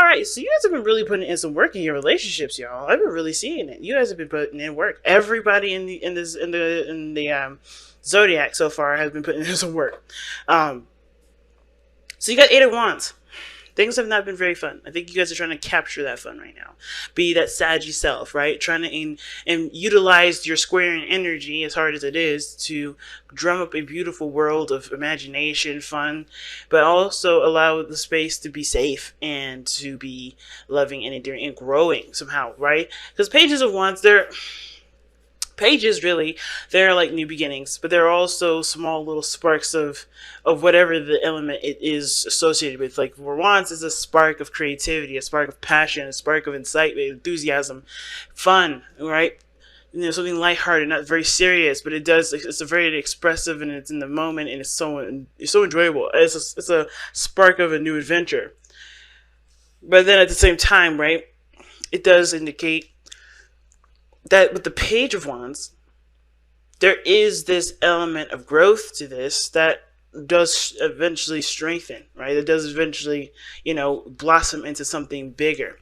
right, so you guys have been really putting in some work in your relationships, y'all. I've been really seeing it. You guys have been putting in work. Everybody in the zodiac so far has been putting in some work. So you got Eight of Wands. Things have not been very fun. I think you guys are trying to capture that fun right now. Be that saggy self, right? Trying to and utilize your squaring energy, as hard as it is, to drum up a beautiful world of imagination, fun, but also allow the space to be safe and to be loving and endearing and growing somehow, right? Because Pages of Wands, pages really, they're like new beginnings, but they're also small little sparks of whatever the element it is associated with. Like for wands is a spark of creativity, a spark of passion, a spark of excitement, enthusiasm, fun, right? Something lighthearted, not very serious, but it's a very expressive, and it's in the moment, and it's so enjoyable. It's a spark of a new adventure. But then at the same time, right, it does indicate that with the Page of Wands, there is this element of growth to this that does eventually strengthen, right? It does eventually, blossom into something bigger.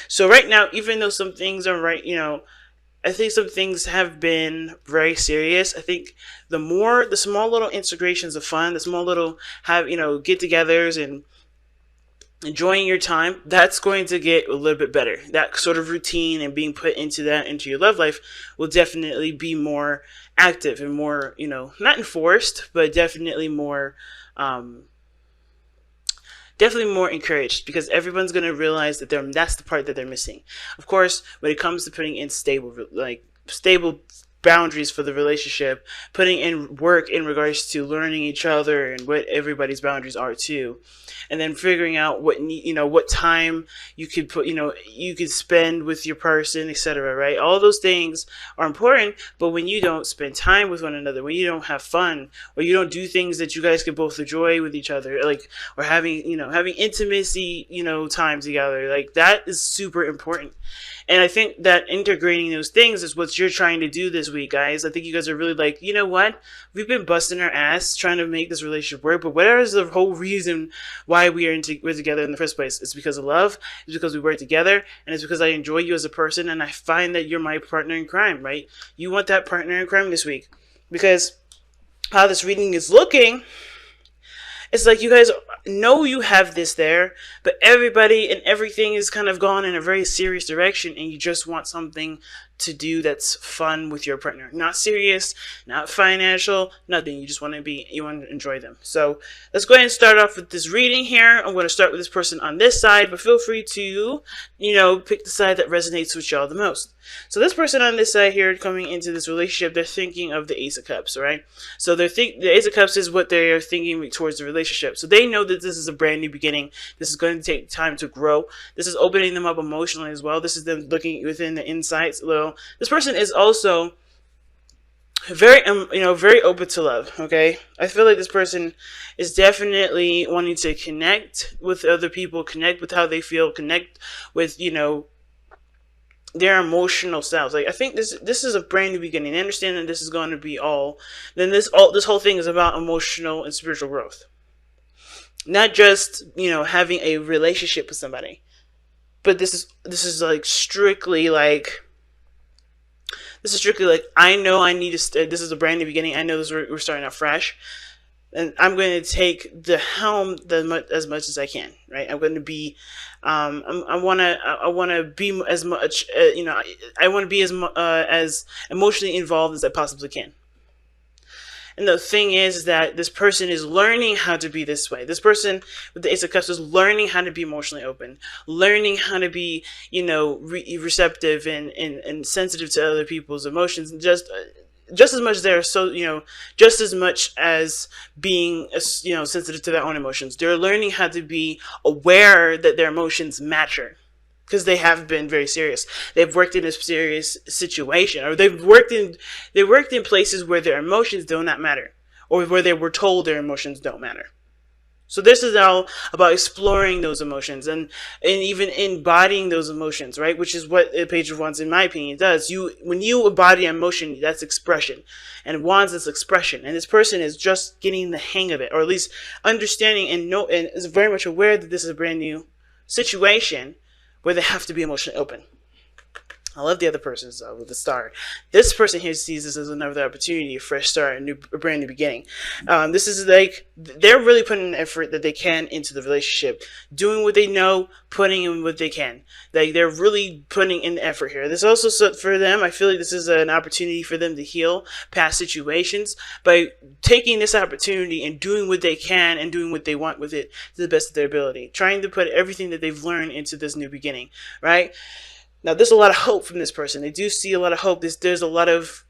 So right now, even though some things are right, I think some things have been very serious. I think the small little integrations of fun, the small little get-togethers and enjoying your time, that's going to get a little bit better. That sort of routine and being put into your love life will definitely be more active and more, not enforced, but definitely more encouraged, because everyone's going to realize that that's the part that they're missing. Of course, when it comes to putting in stable boundaries for the relationship, putting in work in regards to learning each other and what everybody's boundaries are too, and then figuring out what time you could you could spend with your person, etc. Right? All those things are important, but when you don't spend time with one another, when you don't have fun, or you don't do things that you guys could both enjoy with each other, or having intimacy, time together, that is super important. And I think that integrating those things is what you're trying to do this week, guys. I think you guys are really you know what? We've been busting our ass trying to make this relationship work, but whatever is the whole reason why we're together in the first place? It's because of love. It's because we work together, and it's because I enjoy you as a person, and I find that you're my partner in crime, right? You want that partner in crime this week, because how this reading is looking, it's like you guys know you have this there, but everybody and everything is kind of gone in a very serious direction, and you just want something to do that's fun with your partner. Not serious, not financial, nothing. You just want to enjoy them. So let's go ahead and start off with this reading here. I'm going to start with this person on this side, but feel free to, pick the side that resonates with y'all the most. So this person on this side here, coming into this relationship, they're thinking of the Ace of Cups, right? So the Ace of Cups is what they are thinking towards the relationship. So they know that this is a brand new beginning. This is going to take time to grow. This is opening them up emotionally as well. This is them looking within the insights a little. This person is also very open to love. Okay, I feel like this person is definitely wanting to connect with other people, connect with how they feel, connect with their emotional selves. I think this is a brand new beginning. They understand that this is going to be this whole thing is about emotional and spiritual growth, not just having a relationship with somebody, but this is strictly I know I need to. This is a brand new beginning. I know we're starting out fresh, and I'm going to take the helm as much as I can. Right? I'm going to be. I want to be as much. I want to be as emotionally involved as I possibly can. And the thing is that this person is learning how to be this way. This person with the Ace of Cups is learning how to be emotionally open, learning how to be, receptive and sensitive to other people's emotions. Just as much just as much as being, sensitive to their own emotions. They're learning how to be aware that their emotions matter, because they have been very serious. They've worked in a serious situation, or they've worked in places where their emotions do not matter, or where they were told their emotions don't matter. So this is all about exploring those emotions and even embodying those emotions, right? Which is what a Page of Wands, in my opinion, does. When you embody emotion, that's expression, and Wands is expression. And this person is just getting the hang of it, or at least understanding and is very much aware that this is a brand new situation where they have to be emotionally open. I love the other person with the star. This person here sees this as another opportunity, a fresh start, a brand new beginning. This is like they're really putting an effort that they can into the relationship, doing what they know, putting in what they can. Like they're really putting in the effort here. This also for them. I feel like this is an opportunity for them to heal past situations by taking this opportunity and doing what they can and doing what they want with it to the best of their ability, trying to put everything that they've learned into this new beginning. Right. Now, there's a lot of hope from this person. They do see a lot of hope. There's a lot of,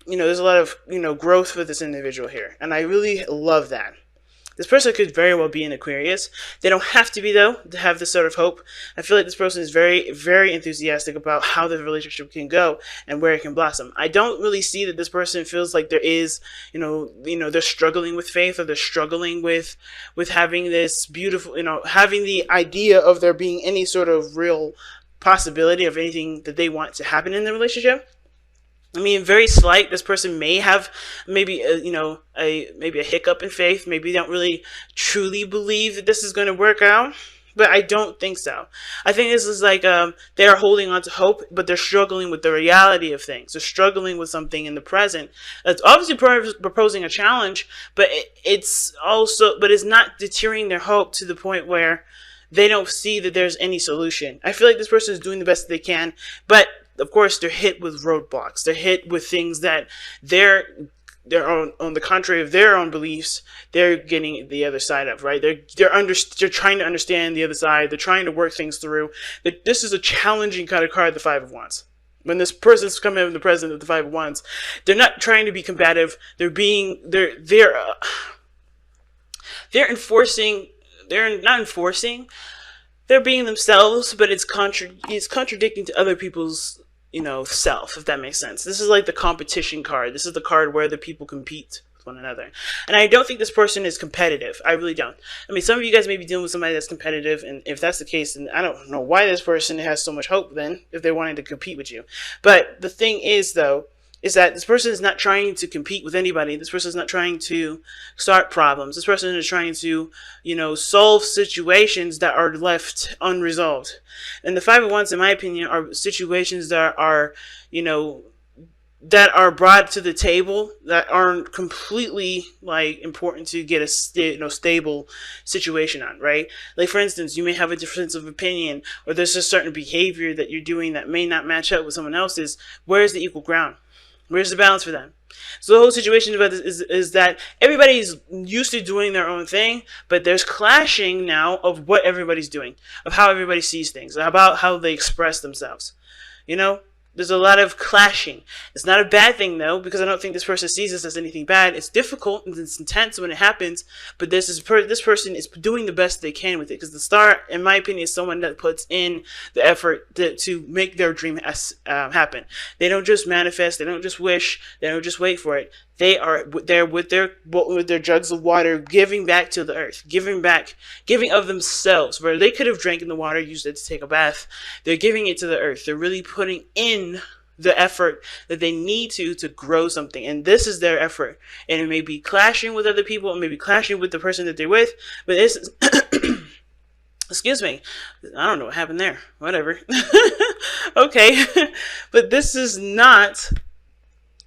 growth for this individual here. And I really love that. This person could very well be an Aquarius. They don't have to be, though, to have this sort of hope. I feel like this person is very, very enthusiastic about how the relationship can go and where it can blossom. I don't really see that this person feels like there is, they're struggling with faith, or they're struggling with having this beautiful, having the idea of there being any sort of real possibility of anything that they want to happen in the relationship. I mean, very slight. This person may have maybe a hiccup in faith. Maybe they don't really truly believe that this is going to work out. But I don't think so. I think this is like they are holding on to hope, but they're struggling with the reality of things. They're struggling with something in the present. It's obviously proposing a challenge, but it's not deterring their hope to the point where they don't see that there's any solution. I feel like this person is doing the best they can, but of course they're hit with roadblocks. They're hit with things that they're on the contrary of their own beliefs, they're getting the other side of, right? They're trying to understand the other side. They're trying to work things through. But this is a challenging kind of card, the Five of Wands. When this person's coming in the present of the Five of Wands, they're not trying to be combative. They're enforcing. They're not enforcing. They're being themselves, but it's contradicting to other people's, self, if that makes sense. This is like the competition card. This is the card where the people compete with one another. And I don't think this person is competitive. I really don't. I mean, some of you guys may be dealing with somebody that's competitive, and if that's the case, then I don't know why this person has so much hope then, if they're wanting to compete with you. But the thing is, though, is that this person is not trying to compete with anybody. This person is not trying to start problems. This person is trying to, solve situations that are left unresolved. And the Five of Wands, in my opinion, are situations that are, that are brought to the table that aren't completely important to get a stable situation on, right? Like, for instance, you may have a difference of opinion, or there's a certain behavior that you're doing that may not match up with someone else's. Where's the equal ground? Where's the balance for them? So the whole situation about this is that everybody's used to doing their own thing, but there's clashing now of what everybody's doing, of how everybody sees things, about how they express themselves. There's a lot of clashing. It's not a bad thing, though, because I don't think this person sees this as anything bad. It's difficult and it's intense when it happens, but this person is doing the best they can with it, because the star, in my opinion, is someone that puts in the effort to make their dream happen. They don't just manifest. They don't just wish. They don't just wait for it. They are there with their jugs of water, giving back to the earth, giving of themselves. Where they could have drank in the water, used it to take a bath, they're giving it to the earth. They're really putting in the effort that they need to grow something. And this is their effort. And it may be clashing with other people, it may be clashing with the person that they're with, but this is excuse me. I don't know what happened there. Whatever. Okay. But this is not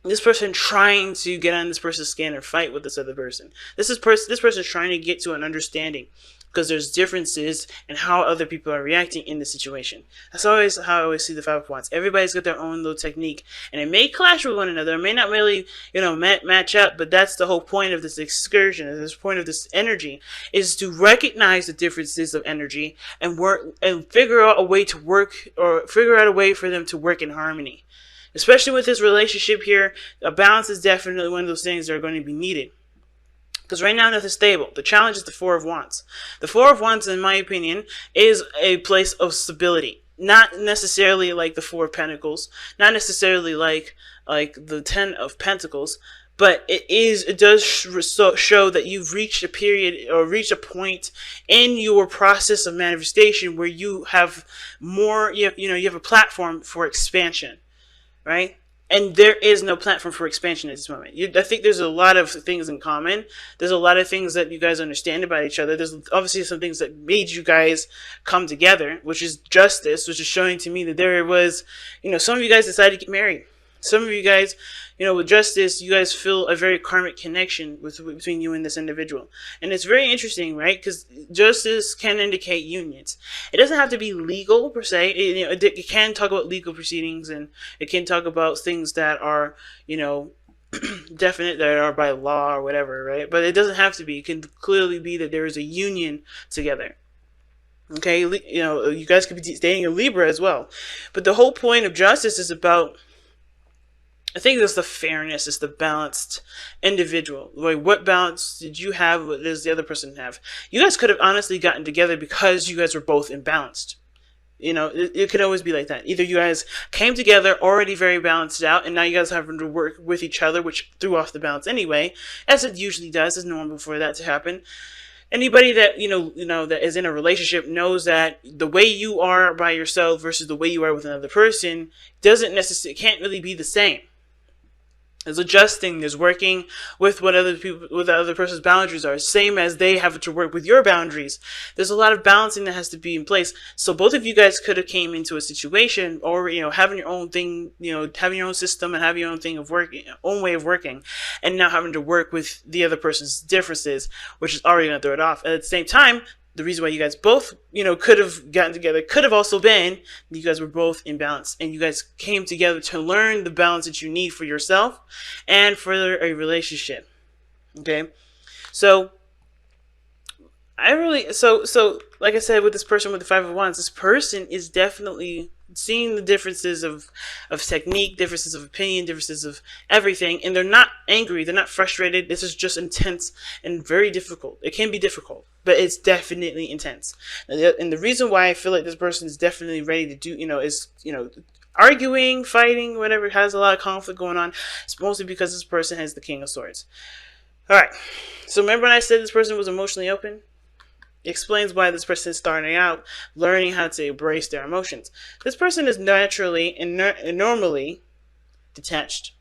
this person trying to get on this person's skin or fight with this other person. This person is trying to get to an understanding, because there's differences in how other people are reacting in the situation. That's always how I always see the Five of Wands. Everybody's got their own little technique, and it may clash with one another. It may not really, match up, but that's the whole point of this excursion, and this point of this energy, is to recognize the differences of energy and work and figure out a way to work, or figure out a way for them to work in harmony. Especially with this relationship here, a balance is definitely one of those things that are going to be needed. Because right now, nothing's stable. The challenge is the Four of Wands. The Four of Wands, in my opinion, is a place of stability. Not necessarily like the Four of Pentacles. Not necessarily like the Ten of Pentacles. But it does show that you've reached a period, or reached a point in your process of manifestation where you have more, you have a platform for expansion. Right? and there is no platform for expansion at this moment. I think there's a lot of things in common. There's a lot of things that you guys understand about each other. There's obviously some things that made you guys come together, which is justice, which is showing to me that there was, some of you guys decided to get married. Some of you guys, with justice, you guys feel a very karmic connection between you and this individual. And it's very interesting, right? Because justice can indicate unions. It doesn't have to be legal per se. It can talk about legal proceedings, and it can talk about things that are, definite, that are by law or whatever, right? But it doesn't have to be. It can clearly be that there is a union together. Okay, you guys could be dating a Libra as well. But the whole point of justice is about, I think that's the fairness, it's the balanced individual. Like, what balance did you have? What does the other person have? You guys could have honestly gotten together because you guys were both imbalanced. It could always be like that. Either you guys came together already very balanced out, and now you guys having to work with each other, which threw off the balance anyway, as it usually does. It's normal for that to happen. Anybody that that is in a relationship knows that the way you are by yourself versus the way you are with another person can't really be the same. There's adjusting, there's working with what the other person's boundaries are, same as they have to work with your boundaries. There's a lot of balancing that has to be in place. So both of you guys could have came into a situation, or having your own thing, having your own system and having your own thing of working, own way of working, and now having to work with the other person's differences, which is already going to throw it off. And at the same time, the reason why you guys both, could have gotten together could have also been you guys were both in balance, and you guys came together to learn the balance that you need for yourself and for a relationship. Okay, so like I said, with this person with the Five of Wands, this person is definitely seeing the differences of technique, differences of opinion, differences of everything, and they're not angry, they're not frustrated. This is just intense and very difficult. It can be difficult, but it's definitely intense. And the reason why I feel like this person is definitely ready to do, is arguing, fighting, whatever, has a lot of conflict going on. It's mostly because this person has the King of Swords. All right, so remember when I said this person was emotionally open? It explains why this person is starting out learning how to embrace their emotions. This person is naturally and normally detached.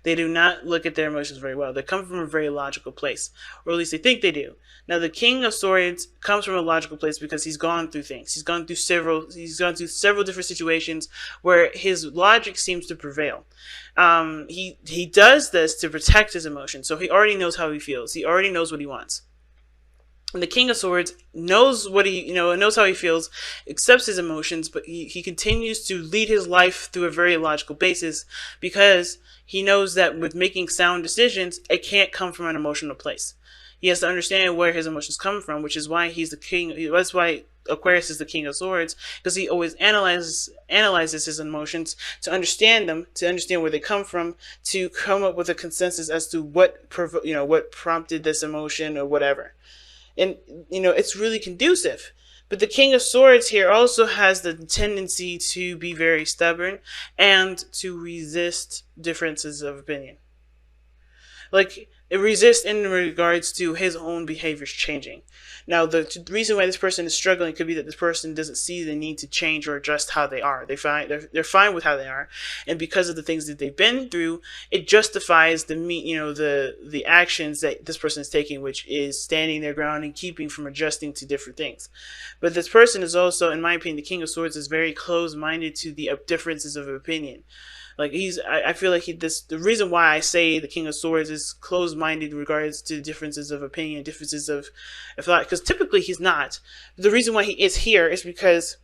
They do not look at their emotions very well. They come from a very logical place, or at least they think they do. Now, the King of Swords comes from a logical place because he's gone through things. He's gone through several different situations where his logic seems to prevail. He does this to protect his emotions, so he already knows how he feels. He already knows what he wants. And the King of Swords knows what knows how he feels, accepts his emotions, but he continues to lead his life through a very logical basis because he knows that with making sound decisions, it can't come from an emotional place. He has to understand where his emotions come from, which is why he's the king. That's why Aquarius is the King of Swords, because he always analyzes his emotions to understand them, to understand where they come from, to come up with a consensus as to what prompted this emotion or whatever. And, it's really conducive. But the King of Swords here also has the tendency to be very stubborn and to resist differences of opinion. Like, it resists in regards to his own behaviors changing. Now, the reason why this person is struggling could be that this person doesn't see the need to change or adjust how they are. They're fine with how they are, and because of the things that they've been through, it justifies the actions that this person is taking, which is standing their ground and keeping from adjusting to different things. But this person is also, in my opinion, the King of Swords is very close-minded to the differences of opinion. Like I feel like the reason why I say the King of Swords is closed-minded in regards to differences of opinion, differences of thought, because typically he's not. The reason why he is here is because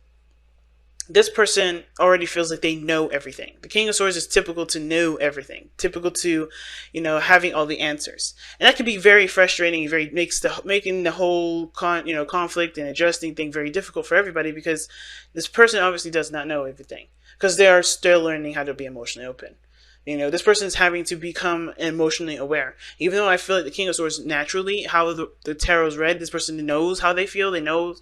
this person already feels like they know everything. The King of Swords is typical to know everything, typical to, having all the answers, and that can be very frustrating. Making the whole conflict and adjusting thing very difficult for everybody, because this person obviously does not know everything, because they are still learning how to be emotionally open. This person is having to become emotionally aware. Even though I feel like the King of Swords naturally, how the tarot is read, this person knows how they feel. They know,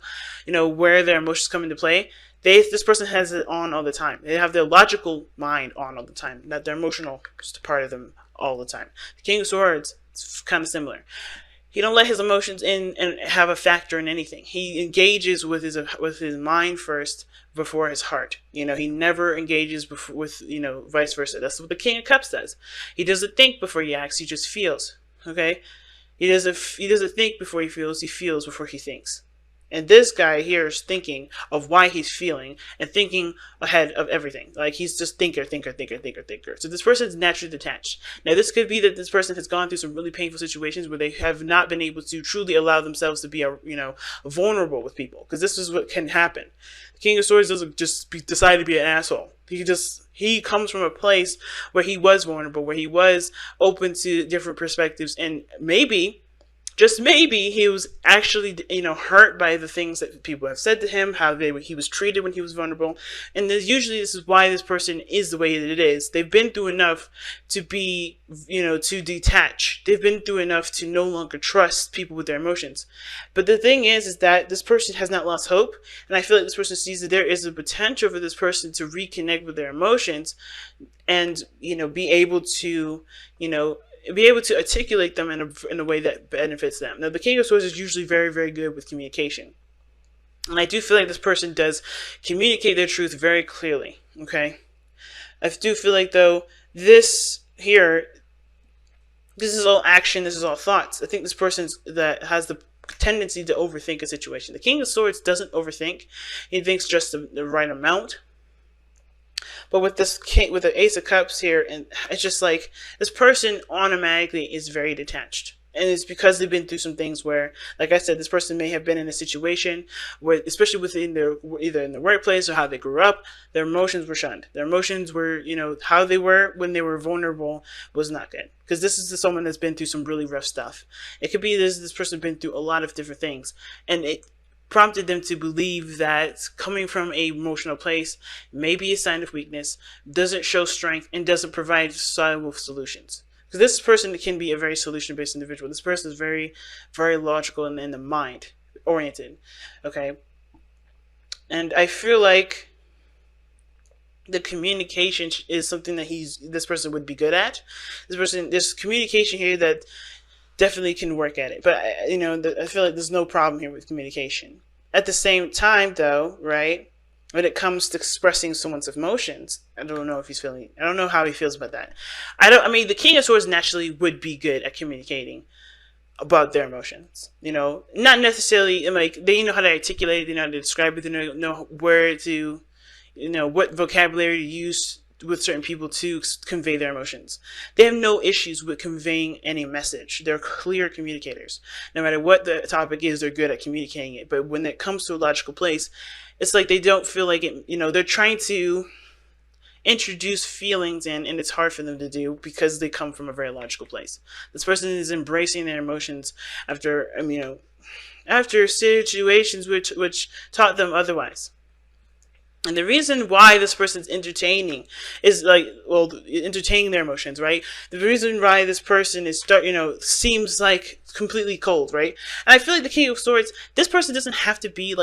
where their emotions come into play. This person has it on all the time. They have their logical mind on all the time, not their emotional part of them all the time. The King of Swords, it's kind of similar. He don't let his emotions in and have a factor in anything. He engages with his mind first before his heart. He never engages with vice versa. That's what the King of Cups does. He doesn't think before he acts. He just feels. Okay, he doesn't think before he feels. He feels before he thinks. And this guy here is thinking of why he's feeling and thinking ahead of everything. Like he's just thinker, thinker, thinker, thinker, thinker. So this person is naturally detached. Now this could be that this person has gone through some really painful situations where they have not been able to truly allow themselves to be, vulnerable with people. Because this is what can happen. The King of Swords doesn't just decide to be an asshole. He comes from a place where he was vulnerable, where he was open to different perspectives, and maybe, just maybe, he was actually, hurt by the things that people have said to him, how he was treated when he was vulnerable. And this is why this person is the way that it is. They've been through enough to be, to detach. They've been through enough to no longer trust people with their emotions. But the thing is that this person has not lost hope. And I feel like this person sees that there is a potential for this person to reconnect with their emotions and, be able to, articulate them in a way that benefits them. Now, the King of Swords is usually very, very good with communication. And I do feel like this person does communicate their truth very clearly, okay? I do feel like, though, this is all action, this is all thoughts. I think this person that has the tendency to overthink a situation. The King of Swords doesn't overthink. He thinks just the right amount. But with the Ace of Cups here, and it's just like this person automatically is very detached. And it's because they've been through some things where, like I said, this person may have been in a situation where, especially either in the workplace or how they grew up, their emotions were shunned. Their emotions were, how they were when they were vulnerable was not good. Because this is someone that's been through some really rough stuff. It could be this person been through a lot of different things. And it prompted them to believe that coming from a emotional place may be a sign of weakness, doesn't show strength, and doesn't provide solid solutions. Because this person can be a very solution-based individual. This person is very, very logical and in the mind oriented. Okay, and I feel like the communication is something that this person would be good at. There's communication here that definitely can work at it. But, I feel like there's no problem here with communication. At the same time, though, right, when it comes to expressing someone's emotions, I don't know how he feels about that. The King of Swords naturally would be good at communicating about their emotions. Not necessarily, they know how to articulate it, they know how to describe it, they know where to, what vocabulary to use with certain people to convey their emotions. They have no issues with conveying any message. They're clear communicators. No matter what the topic is, they're good at communicating it. But when it comes to a logical place, it's like they don't feel like it, they're trying to introduce feelings in, and it's hard for them to do because they come from a very logical place. This person is embracing their emotions after situations which taught them otherwise. And the reason why this person's entertaining their emotions, right? The reason why this person is seems like completely cold, right? And I feel like the King of Swords, this person doesn't have to be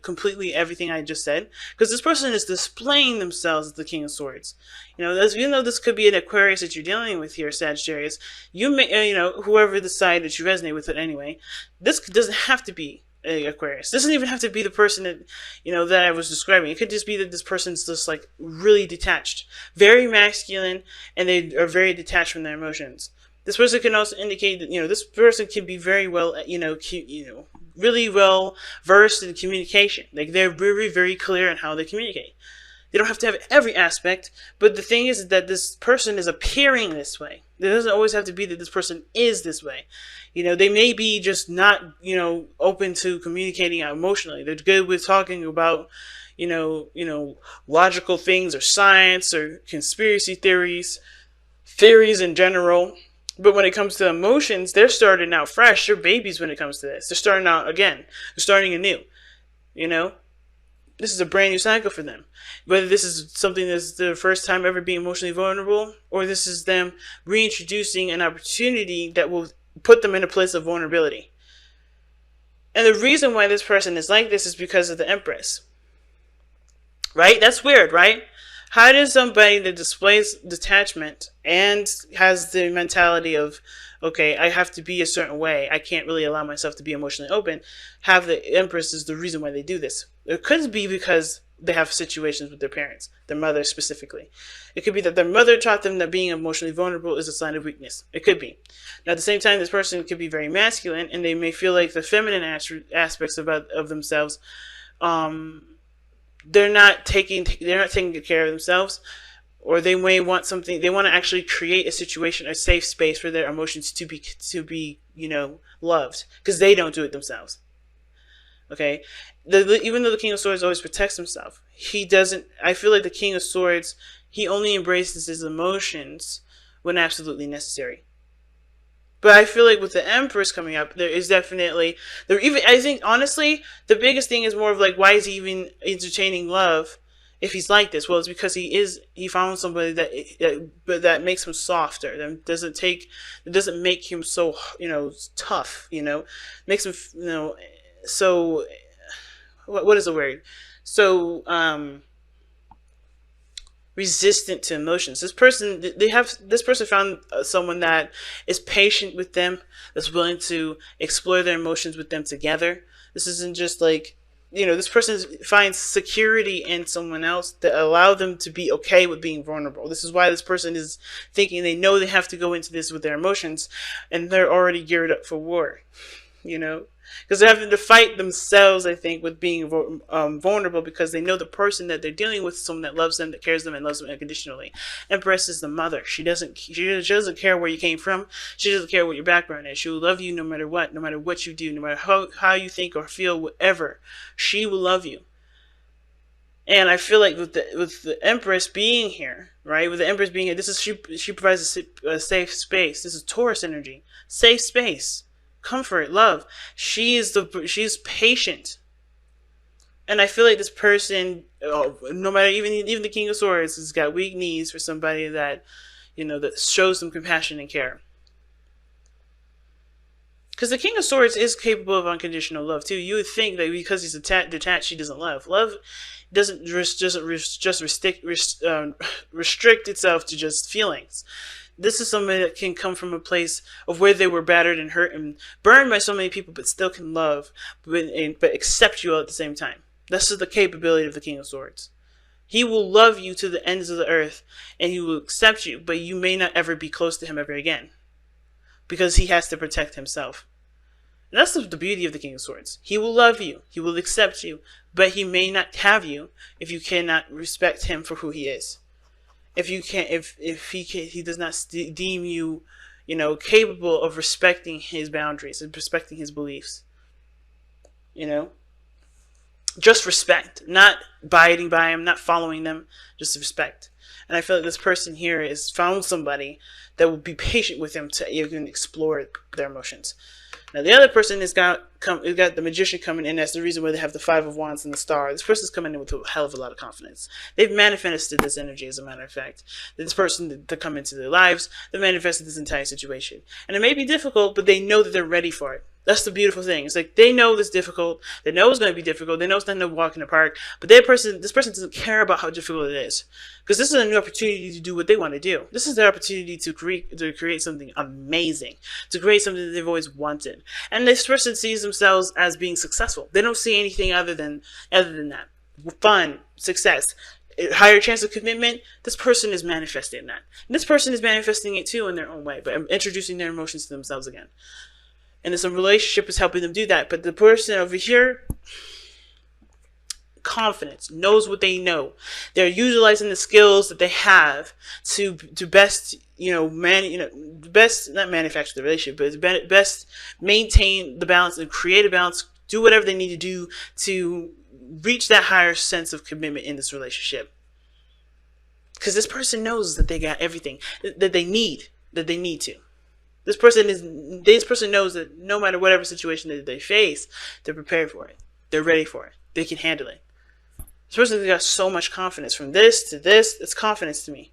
completely everything I just said, because this person is displaying themselves as the King of Swords. Even though this could be an Aquarius that you're dealing with here, Sagittarius, you may, whoever decide that you resonate with it anyway, this doesn't have to be Aquarius. This doesn't even have to be the person that that I was describing. It could just be that this person's just really detached, very masculine, and they are very detached from their emotions. This person can also indicate that this person can be very well really well versed in communication. They're very, very clear on how they communicate. They don't have to have every aspect, but the thing is that this person is appearing this way. It doesn't always have to be that this person is this way. They may be just not, open to communicating emotionally. They're good with talking about, logical things or science or conspiracy theories in general. But when it comes to emotions, they're starting out fresh. They're babies when it comes to this. They're starting out again. They're starting anew. This is a brand new cycle for them. Whether this is something that's the first time ever being emotionally vulnerable, or this is them reintroducing an opportunity that will put them in a place of vulnerability. And the reason why this person is like this is because of the Empress. Right? That's weird, right? How does somebody that displays detachment and has the mentality of okay, I have to be a certain way. I can't really allow myself to be emotionally open. Have the Empress is the reason why they do this. It could be because they have situations with their parents, their mother specifically. It could be that their mother taught them that being emotionally vulnerable is a sign of weakness. It could be. Now, at the same time, this person could be very masculine, and they may feel like the feminine aspects of themselves, they're not taking good care of themselves, or they may want something. They want to actually create a situation, a safe space for their emotions to be loved, because they don't do it themselves. Okay, even though the King of Swords always protects himself, he doesn't. I feel like the King of Swords, he only embraces his emotions when absolutely necessary. But I feel like with the Empress coming up, there is definitely I think honestly, the biggest thing is more of like, why is he even entertaining love if he's like this? Well, it's because he found somebody that makes him softer. That doesn't make him so tough. Makes him so what is the word? So resistant to emotions. This person found someone that is patient with them, that's willing to explore their emotions with them together. This isn't just like, this person finds security in someone else that allow them to be okay with being vulnerable. This is why this person is thinking they know they have to go into this with their emotions, and they're already geared up for war. Because they're having to fight themselves, I think, with being vulnerable, because they know the person that they're dealing with is someone that loves them, that cares them, and loves them unconditionally. Empress is the mother. She doesn't care where you came from. She doesn't care what your background is. She will love you no matter what you do, no matter how you think or feel, whatever. She will love you. And I feel like with the Empress being here, right? With the Empress being here, she provides a safe space. This is Taurus energy. Safe space. Comfort, love. She's patient. And I feel like this person, no matter, even the King of Swords, has got weak knees for somebody that, that shows them compassion and care. Because the King of Swords is capable of unconditional love too. You would think that because he's detached, he doesn't love. Love doesn't just restrict itself to just feelings. This is somebody that can come from a place of where they were battered and hurt and burned by so many people, but still can love, but accept you all at the same time. That's the capability of the King of Swords. He will love you to the ends of the earth, and he will accept you, but you may not ever be close to him ever again, because he has to protect himself. And that's the beauty of the King of Swords. He will love you, he will accept you, but he may not have you if you cannot respect him for who he is. If he does not deem you, capable of respecting his boundaries and respecting his beliefs. Just respect, not abiding by him, not following them, just respect. And I feel like this person here has found somebody that will be patient with him to even explore their emotions. Now, the other person has got the Magician coming in. That's the reason why they have the Five of Wands and the Star. This person's coming in with a hell of a lot of confidence. They've manifested this energy, as a matter of fact. This person to come into their lives, they manifested this entire situation. And it may be difficult, but they know that they're ready for it. That's the beautiful thing. It's like they know it's difficult. They know it's going to be difficult. They know it's not no walk in the park. But this person doesn't care about how difficult it is, because this is a new opportunity to do what they want to do. This is their opportunity to create something amazing, to create something that they've always wanted. And this person sees themselves as being successful. They don't see anything other than that. Fun, success, higher chance of commitment. This person is manifesting that. And this person is manifesting it too in their own way, but introducing their emotions to themselves again. And this relationship is helping them do that. But the person over here, confidence, knows what they know. They're utilizing the skills that they have to best, best not manufacture the relationship, but best maintain the balance and create a balance. Do whatever they need to do to reach that higher sense of commitment in this relationship. Because this person knows that they got everything that they need to. This person knows that no matter whatever situation that they face, they're prepared for it. They're ready for it. They can handle it. This person got so much confidence. From this to this, it's confidence to me.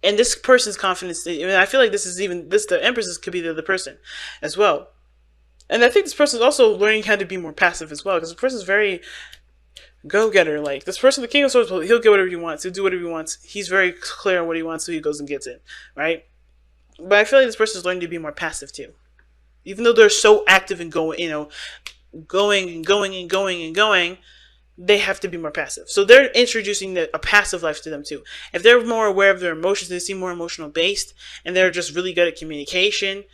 And this person's confidence, I feel like the Empress could be the other person as well. And I think this person is also learning how to be more passive as well, because this person is very go-getter. Like, this person, the King of Swords, he'll get whatever he wants. He'll do whatever he wants. He's very clear on what he wants, so he goes and gets it, right? But I feel like this person is learning to be more passive too. Even though they're so active and going, going and going and going and going, they have to be more passive. So they're introducing a passive life to them too. If they're more aware of their emotions, they seem more emotional based, and they're just really good at communication,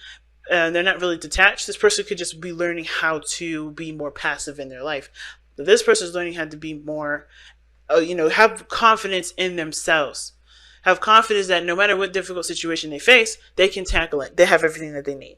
and they're not really detached, this person could just be learning how to be more passive in their life. But this person is learning how to be more, have confidence in themselves. Have confidence that no matter what difficult situation they face, they can tackle it. They have everything that they need.